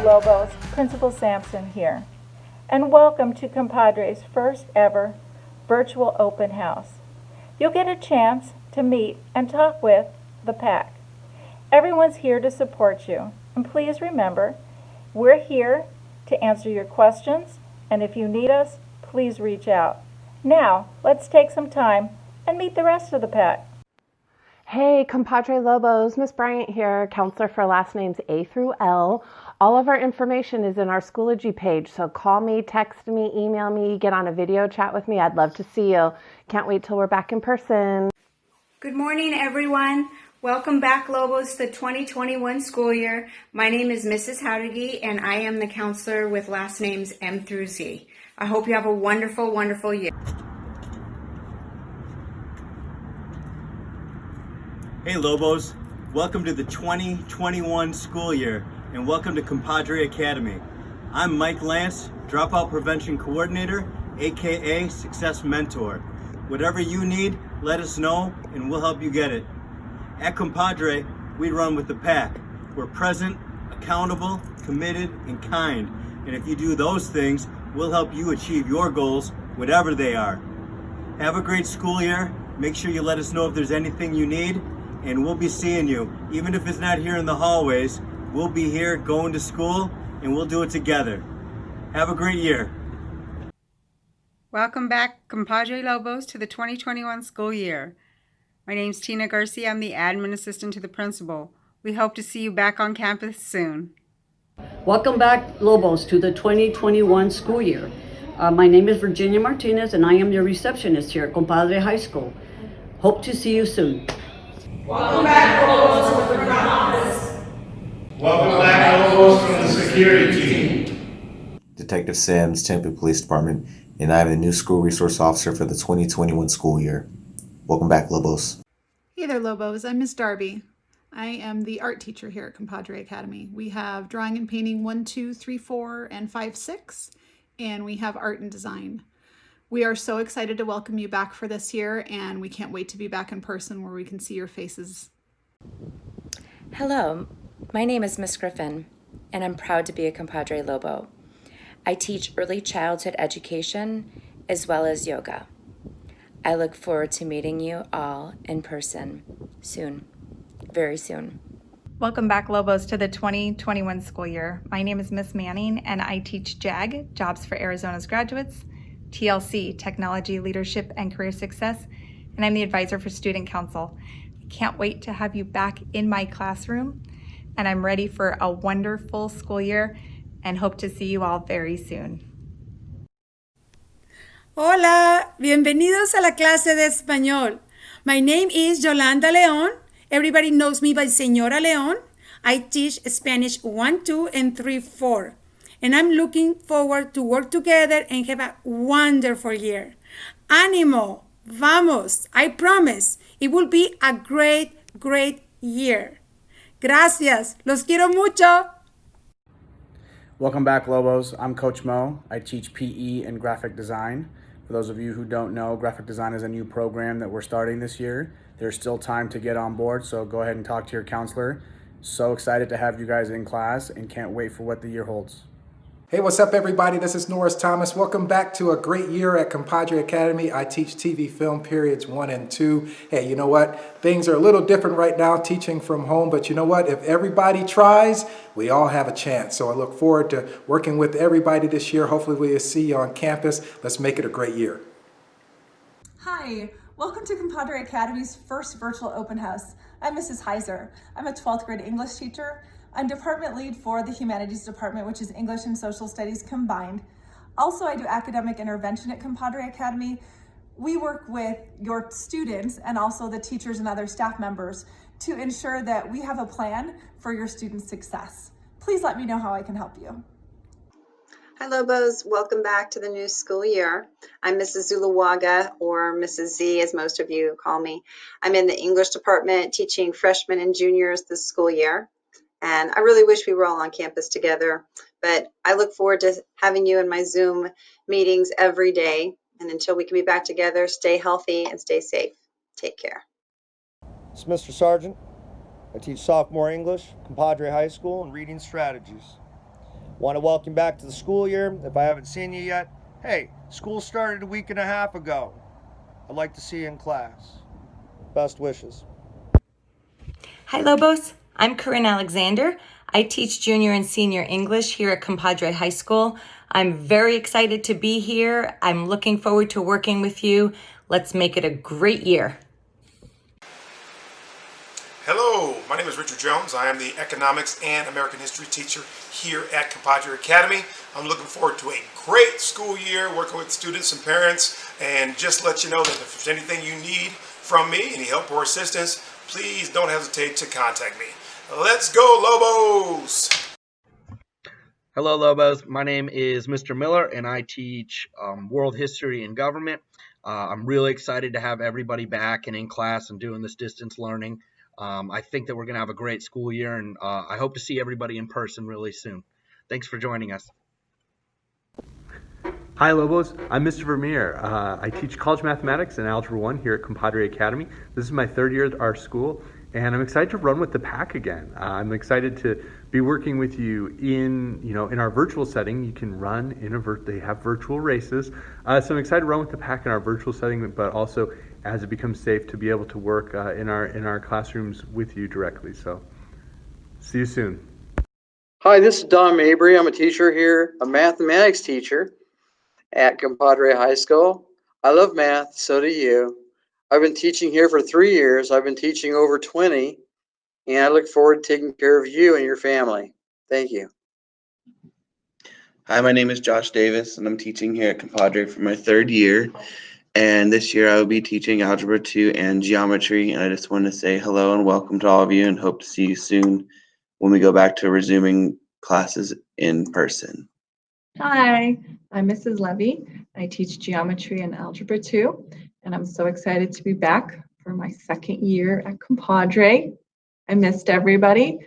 Lobos, Principal Sampson here, and welcome to Compadre's first ever virtual open house. You'll get a chance to meet and talk with the pack. Everyone's here to support you, and please remember, we're here to answer your questions, and if you need us, please reach out. Now, let's take some time and meet the rest of the pack. Hey, Compadre Lobos, Miss Bryant here, counselor for last names A through L. All of our information is in our Schoology page, so call me, text me, email me, get on a video chat with me. I'd love to see you. Can't wait till we're back in person. Good morning, everyone. Welcome back, Lobos, to the 2021 school year. My name is Mrs. Howdigy, and I am the counselor with last names M through Z. I hope you have a wonderful, wonderful year. Hey Lobos, welcome to the 2021 school year and welcome to Compadre Academy. I'm Mike Lance, Dropout Prevention Coordinator, aka Success Mentor. Whatever you need, let us know and we'll help you get it. At Compadre, we run with the pack. We're present, accountable, committed, and kind. And if you do those things, we'll help you achieve your goals, whatever they are. Have a great school year. Make sure you let us know if there's anything you need. And we'll be seeing you. Even if it's not here in the hallways, we'll be here going to school and we'll do it together. Have a great year. Welcome back, Compadre Lobos, to the 2021 school year. My name's Tina Garcia. I'm the admin assistant to the principal. We hope to see you back on campus soon. Welcome back, Lobos, to the 2021 school year. My name is Virginia Martinez and I am your receptionist here at Compadre High School. Hope to see you soon. Welcome back, Lobos, from the front office. Welcome back, Lobos, from the security team. Detective Sims, Tempe Police Department, and I am the new school resource officer for the 2021 school year. Welcome back, Lobos. Hey there, Lobos. I'm Miss Darby. I am the art teacher here at Compadre Academy. We have drawing and painting 1, 2, 3, 4, and 5, 6, and we have art and design. We are so excited to welcome you back for this year, and we can't wait to be back in person where we can see your faces. Hello, my name is Miss Griffin, and I'm proud to be a Compadre Lobo. I teach early childhood education as well as yoga. I look forward to meeting you all in person soon, very soon. Welcome back, Lobos, to the 2021 school year. My name is Miss Manning, and I teach JAG, Jobs for Arizona's Graduates, TLC, Technology, Leadership, and Career Success, and I'm the advisor for Student Council. I can't wait to have you back in my classroom, and I'm ready for a wonderful school year and hope to see you all very soon. Hola, bienvenidos a la clase de español. My name is Yolanda León. Everybody knows me by Señora León. I teach Spanish 1, 2, and 3, 4. And I'm looking forward to work together and have a wonderful year. Ánimo, vamos, I promise, it will be a great, great year. Gracias, los quiero mucho. Welcome back, Lobos. I'm Coach Mo. I teach PE and graphic design. For those of you who don't know, graphic design is a new program that we're starting this year. There's still time to get on board, so go ahead and talk to your counselor. So excited to have you guys in class and can't wait for what the year holds. Hey, what's up, everybody? This is Norris Thomas. Welcome back to a great year at Compadre Academy. I teach TV film periods 1 and 2. Hey, you know what? Things are a little different right now teaching from home, but you know what? If everybody tries, we all have a chance. So I look forward to working with everybody this year. Hopefully we'll see you on campus. Let's make it a great year. Hi, welcome to Compadre Academy's first virtual open house. I'm Mrs. Heiser. I'm a 12th grade English teacher. I'm department lead for the Humanities Department, which is English and Social Studies combined. Also, I do academic intervention at Compadre Academy. We work with your students and also the teachers and other staff members to ensure that we have a plan for your students' success. Please let me know how I can help you. Hi Lobos, welcome back to the new school year. I'm Mrs. Zulawaga, or Mrs. Z as most of you call me. I'm in the English department teaching freshmen and juniors this school year. And I really wish we were all on campus together, but I look forward to having you in my Zoom meetings every day. And until we can be back together, stay healthy and stay safe. Take care. It's Mr. Sargent. I teach sophomore English, Compadre High School, and reading strategies. Want to welcome back to the school year. If I haven't seen you yet, hey, school started a week and a half ago. I'd like to see you in class. Best wishes. Hi Lobos, I'm Corinne Alexander. I teach junior and senior English here at Compadre High School. I'm very excited to be here. I'm looking forward to working with you. Let's make it a great year. Hello, my name is Richard Jones. I am the Economics and American History teacher here at Compadre Academy. I'm looking forward to a great school year working with students and parents, and just let you know that if there's anything you need from me, any help or assistance, please don't hesitate to contact me. Let's go, Lobos! Hello, Lobos. My name is Mr. Miller, and I teach world history and government. I'm really excited to have everybody back and in class and doing this distance learning. I think that we're going to have a great school year, and I hope to see everybody in person really soon. Thanks for joining us. Hi Lobos, I'm Mr. Vermeer. I teach college mathematics and Algebra 1 here at Compadre Academy. This is my third year at our school, and I'm excited to run with the pack again. I'm excited to be working with you in our virtual setting. You can run in they have virtual races. So I'm excited to run with the pack in our virtual setting, but also as it becomes safe to be able to work in our classrooms with you directly. So see you soon. Hi, this is Don Mabry. I'm a teacher here, a mathematics teacher at Compadre High School. I love math, so do you. I've been teaching here for 3 years. I've been teaching over 20, and I look forward to taking care of you and your family. Thank you. Hi, my name is Josh Davis, and I'm teaching here at Compadre for my third year. And this year I will be teaching Algebra 2 and Geometry. And I just want to say hello and welcome to all of you, and hope to see you soon when we go back to resuming classes in person. Hi, I'm Mrs. Levy. I teach Geometry and Algebra 2, and I'm so excited to be back for my second year at Compadre. I missed everybody,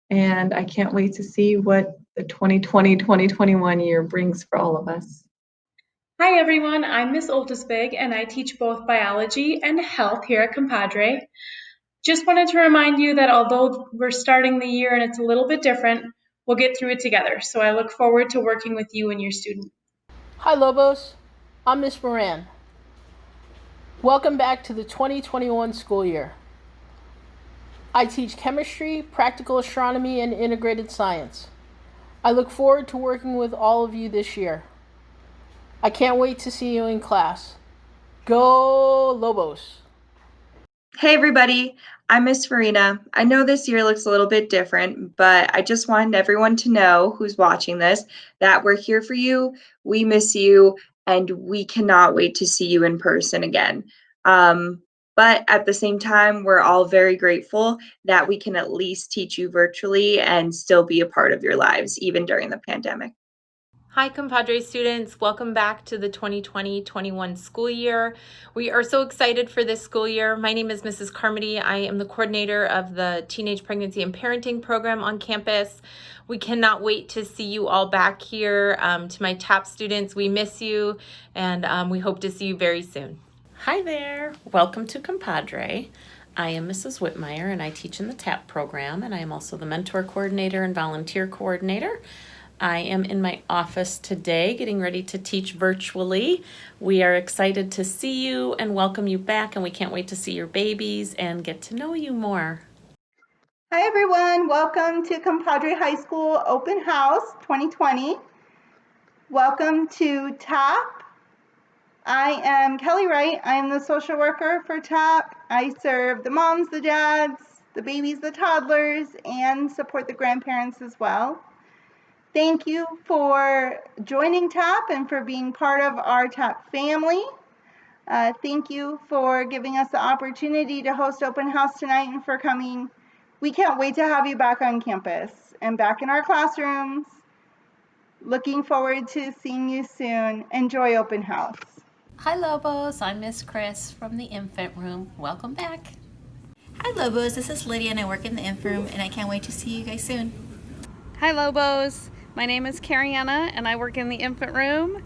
and I can't wait to see what the 2020-2021 year brings for all of us. Hi everyone, I'm Miss Oltisbig, and I teach both biology and health here at Compadre. Just wanted to remind you that although we're starting the year and it's a little bit different, we'll get through it together. So I look forward to working with you and your student. Hi Lobos, I'm Miss Moran. Welcome back to the 2021 school year. I teach chemistry, practical astronomy, and integrated science. I look forward to working with all of you this year. I can't wait to see you in class. Go Lobos! Hey everybody, I'm Miss Farina. I know this year looks a little bit different, but I just wanted everyone to know who's watching this that we're here for you, we miss you, and we cannot wait to see you in person again. But at the same time, we're all very grateful that we can at least teach you virtually and still be a part of your lives, even during the pandemic. Hi Compadre students, welcome back to the 2020-21 school year. We are so excited for this school year. My name is Mrs. Carmody. I am the coordinator of the Teenage Pregnancy and Parenting program on campus. We cannot wait to see you all back here. To my TAP students, we miss you, and we hope to see you very soon. Hi there, welcome to Compadre. I am Mrs. Whitmire, and I teach in the TAP program, and I am also the mentor coordinator and volunteer coordinator. I am in my office today getting ready to teach virtually. We are excited to see you and welcome you back, and we can't wait to see your babies and get to know you more. Hi everyone, welcome to Compadre High School Open House 2020. Welcome to TAP. I am Kelly Wright. I am the social worker for TAP. I serve the moms, the dads, the babies, the toddlers, and support the grandparents as well. Thank you for joining TAP and for being part of our TAP family. Thank you for giving us the opportunity to host open house tonight and for coming. We can't wait to have you back on campus and back in our classrooms. Looking forward to seeing you soon. Enjoy open house. Hi Lobos, I'm Miss Chris from the infant room. Welcome back. Hi Lobos, this is Lydia and I work in the infant room and I can't wait to see you guys soon. Hi Lobos, my name is Cariana and I work in the infant room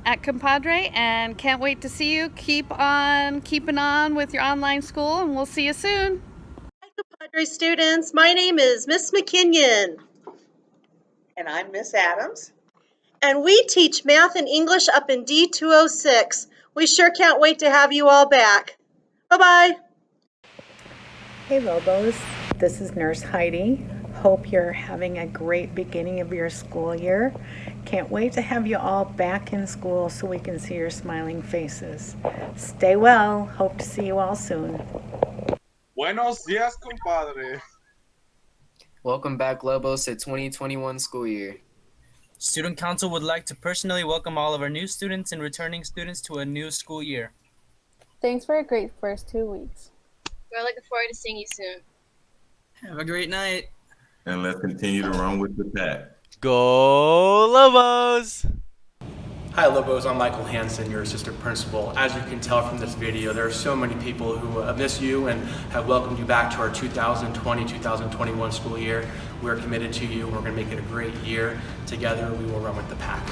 at Compadre and can't wait to see you. Keep on keeping on with your online school and we'll see you soon. Hi Compadre students, my name is Miss McKinnon. And I'm Miss Adams. And we teach math and English up in D206. We sure can't wait to have you all back. Bye-bye. Hey Lobos, this is Nurse Heidi. Hope you're having a great beginning of your school year. Can't wait to have you all back in school so we can see your smiling faces. Stay well. Hope to see you all soon. Buenos dias, compadre. Welcome back, Lobos, to 2021 school year. Student Council would like to personally welcome all of our new students and returning students to a new school year. Thanks for a great first 2 weeks. We're looking forward to seeing you soon. Have a great night. And let's continue to run with the pack. Go Lobos! Hi Lobos, I'm Michael Hansen, your assistant principal. As you can tell from this video, there are so many people who miss you and have welcomed you back to our 2020-2021 school year. We're committed to you. We're going to make it a great year. Together, we will run with the pack.